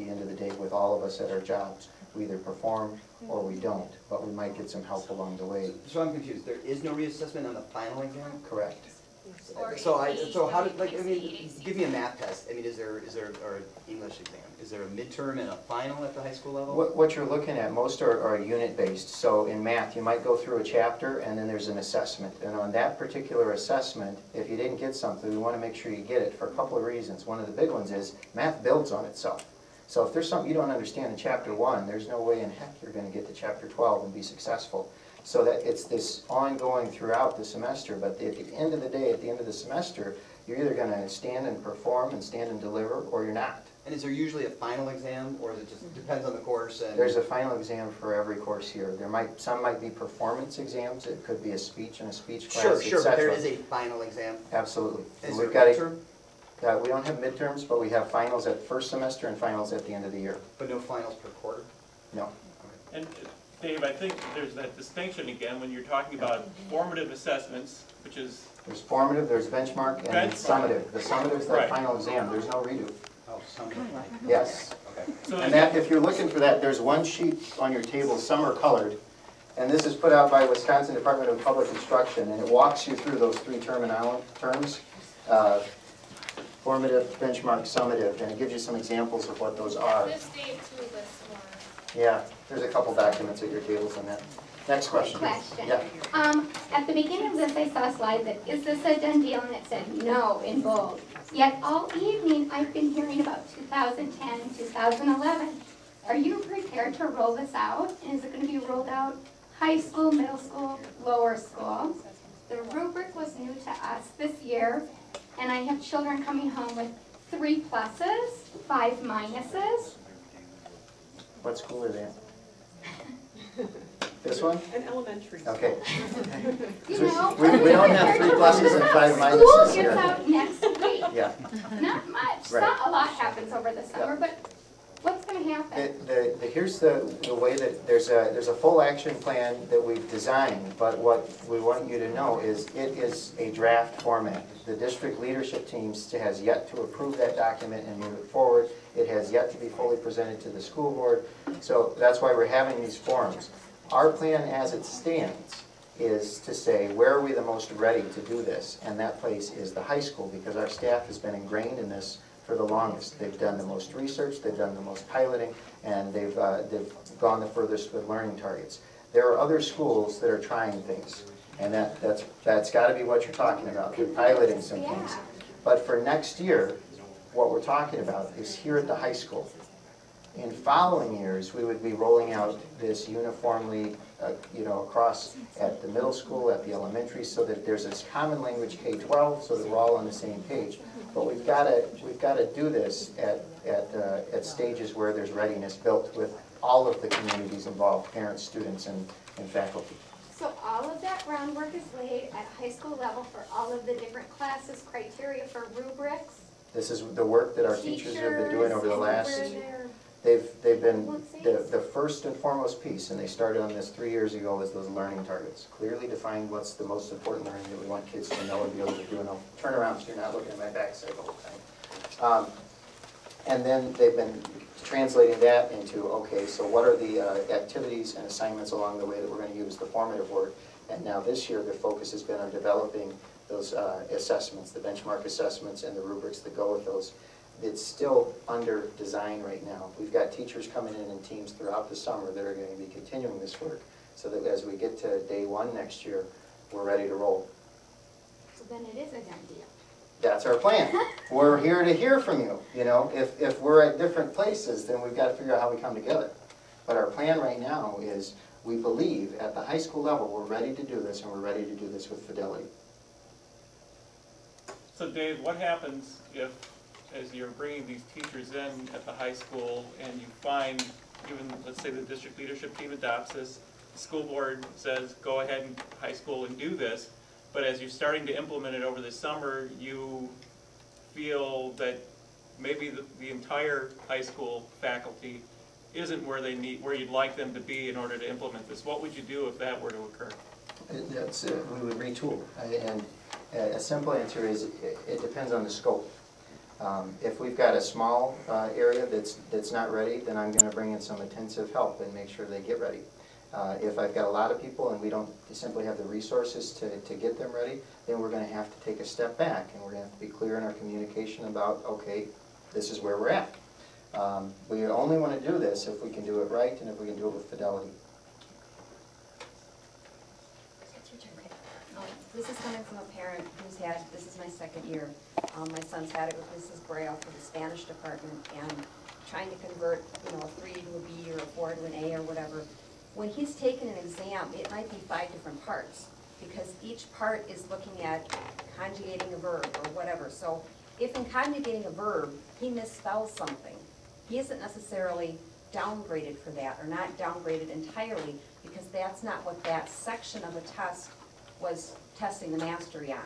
the end of the day with all of us at our jobs. We either perform or we don't, but we might get some help along the way. So I'm confused. There is no reassessment on the final exam? Correct. So how did, like, I mean, give me a math test. I mean, or an English exam? Is there a midterm and a final at the high school level? What you're looking at, most are unit-based. So in math, you might go through a chapter and then there's an assessment. And on that particular assessment, if you didn't get something, we want to make sure you get it for a couple of reasons. One of the big ones is math builds on itself. So if there's something you don't understand in chapter 1, there's no way in heck you're going to get to chapter 12 and be successful. So that it's this ongoing throughout the semester, but at the end of the day, at the end of the semester, you're either going to stand and perform and stand and deliver, or you're not. And is there usually a final exam, or is it just depends on the course? And there's a final exam for every course here. Some might be performance exams. It could be a speech and a speech class, Sure, but there is a final exam. Absolutely. Is We've there a got midterm? we don't have midterms, but we have finals at first semester and finals at the end of the year. But no finals per quarter? No. And Dave, I think there's that distinction again when you're talking about formative assessments, which is... There's formative, there's benchmark, and summative. The summative is the final exam. There's no redo. Oh, summative. Yes. Okay. So And that, if you're looking for that, there's one sheet on your table, some are colored, and this is put out by Wisconsin Department of Public Instruction, and it walks you through those three terms. Formative, benchmark, summative, and it gives you some examples of what those are. This Dave too lists more. Yeah, there's a couple documents at your tables on that. Next question. Yeah. At the beginning of this, I saw a slide that, is this a done deal? And it said no in bold. Yet all evening, I've been hearing about 2010, 2011. Are you prepared to roll this out? And is it going to be rolled out high school, middle school, lower school? The rubric was new to us this year, and I have children coming home with 3 pluses, 5 minuses. What school are they in? This one? An elementary school. Okay. You know, We don't have 3 pluses and 5 School minuses gets here. out next week. Yeah. Not much. Right. Not a lot happens over the summer, but what's going to happen? Here's the way that there's a full action plan that we've designed, but what we want you to know is it is a draft format. The district leadership teams has yet to approve that document and move it forward. It has yet to be fully presented to the school board, so that's why we're having these forums. Our plan as it stands is to say, where are we the most ready to do this? And that place is the high school, because our staff has been ingrained in this for the longest. They've done the most research, they've done the most piloting, and they've gone the furthest with learning targets. There are other schools that are trying things, and that's got to be what you're talking about. They're piloting some things. But for next year, what we're talking about is here at the high school. In following years, we would be rolling out this uniformly, across at the middle school, at the elementary, so that there's this common language K-12, so that we're all on the same page. But we've got to do this at stages where there's readiness built with all of the communities involved, parents, students, and faculty. So all of that groundwork is laid at high school level for all of the different classes, criteria for rubrics. This is the work that our teachers have been doing over the last. They've been the first and foremost piece, and they started on this 3 years ago, is those learning targets. Clearly define what's the most important learning that we want kids to know and be able to do. And I'll turn around so you're not looking at my backside the whole time. And then they've been translating that into, okay, so what are the activities and assignments along the way that we're going to use the formative work. And now this year the focus has been on developing those assessments, the benchmark assessments and the rubrics that go with those. It's still under design right now. We've got teachers coming in teams throughout the summer that are going to be continuing this work, so that as we get to day 1 next year, we're ready to roll. So then it is a done deal. That's our plan. We're here to hear from you. If we're at different places, then we've got to figure out how we come together. But our plan right now is, we believe at the high school level, we're ready to do this, and we're ready to do this with fidelity. So Dave, what happens if, as you're bringing these teachers in at the high school and you find, even let's say the district leadership team adopts this, the school board says go ahead in high school and do this, but as you're starting to implement it over the summer, you feel that maybe the entire high school faculty isn't where where you'd like them to be in order to implement this. What would you do if that were to occur? We would retool. And a simple answer is, it depends on the scope. If we've got a small area that's not ready, then I'm going to bring in some intensive help and make sure they get ready. If I've got a lot of people and we don't simply have the resources to get them ready, then we're going to have to take a step back and we're going to have to be clear in our communication about, okay, this is where we're at. We only want to do this if we can do it right and if we can do it with fidelity. This is coming from a parent who's had, this is my second year. My son's had it with Mrs. Braille for the Spanish department and trying to convert, you know, a 3 to a B or a 4 to an A or whatever. When he's taken an exam, it might be 5 different parts because each part is looking at conjugating a verb or whatever. So if in conjugating a verb, he misspells something, he isn't necessarily downgraded for that or not downgraded entirely because that's not what that section of a test was testing the mastery on.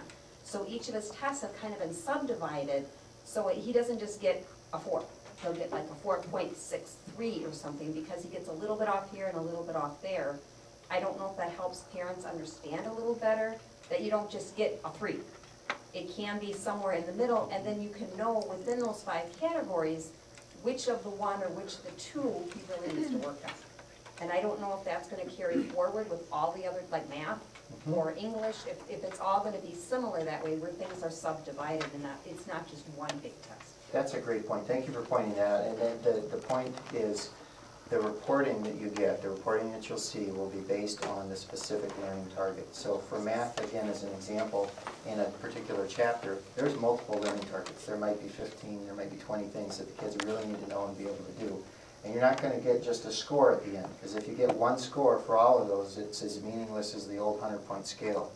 So each of his tests have kind of been subdivided so he doesn't just get a 4. He'll get like a 4.63 or something because he gets a little bit off here and a little bit off there. I don't know if that helps parents understand a little better that you don't just get a 3. It can be somewhere in the middle and then you can know within those 5 categories which of the 1 or which of the 2 he really needs to work on. And I don't know if that's going to carry forward with all the other, like math or English, if it's all going to be similar that way where things are subdivided and it's not just one big test. That's a great point. Thank you for pointing that out. And then the point is the reporting that you get, the reporting that you'll see will be based on the specific learning target. So for math, again, as an example, in a particular chapter, there's multiple learning targets. There might be 15, there might be 20 things that the kids really need to know and be able to do. And you're not going to get just a score at the end, because if you get 1 score for all of those, it's as meaningless as the old 100-point scale.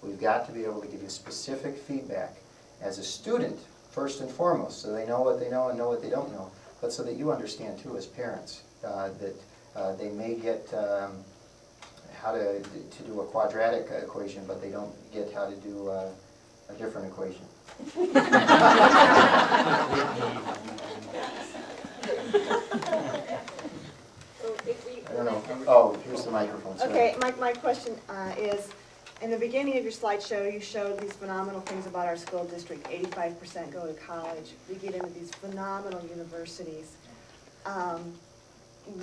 We've got to be able to give you specific feedback as a student, first and foremost, so they know what they know and know what they don't know, but so that you understand too as parents that they may get how to do a quadratic equation, but they don't get how to do a different equation. I don't know. Oh, here's the microphone. Sorry. Okay, my question is, in the beginning of your slideshow, you showed these phenomenal things about our school district. 85% go to college. We get into these phenomenal universities.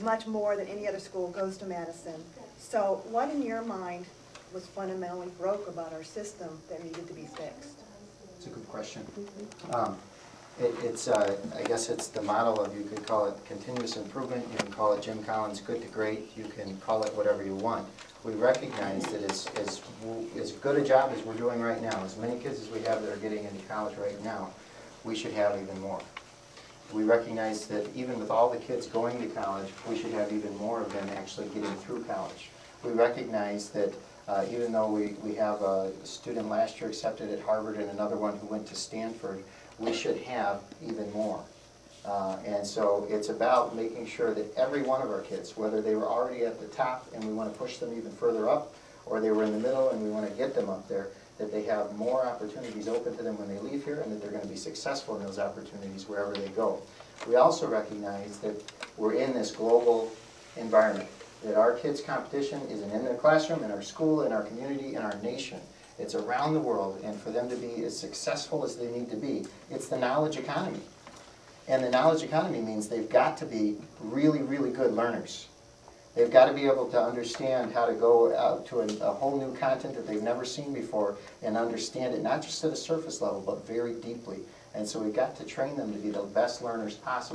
Much more than any other school goes to Madison. So what in your mind was fundamentally broke about our system that needed to be fixed? It's a good question. I guess it's the model of, you could call it continuous improvement, you can call it Jim Collins' good to great, you can call it whatever you want. We recognize that as good a job as we're doing right now, as many kids as we have that are getting into college right now, we should have even more. We recognize that even with all the kids going to college, we should have even more of them actually getting through college. We recognize that even though we have a student last year accepted at Harvard and another one who went to Stanford, we should have even more. And so it's about making sure that every one of our kids, whether they were already at the top and we want to push them even further up, or they were in the middle and we want to get them up there, that they have more opportunities open to them when they leave here and that they're going to be successful in those opportunities wherever they go. We also recognize that we're in this global environment, that our kids' competition isn't in their classroom, in our school, in our community, in our nation. It's around the world, and for them to be as successful as they need to be, it's the knowledge economy. And the knowledge economy means they've got to be really, really good learners. They've got to be able to understand how to go out to a whole new content that they've never seen before and understand it, not just at a surface level, but very deeply. And so we've got to train them to be the best learners possible.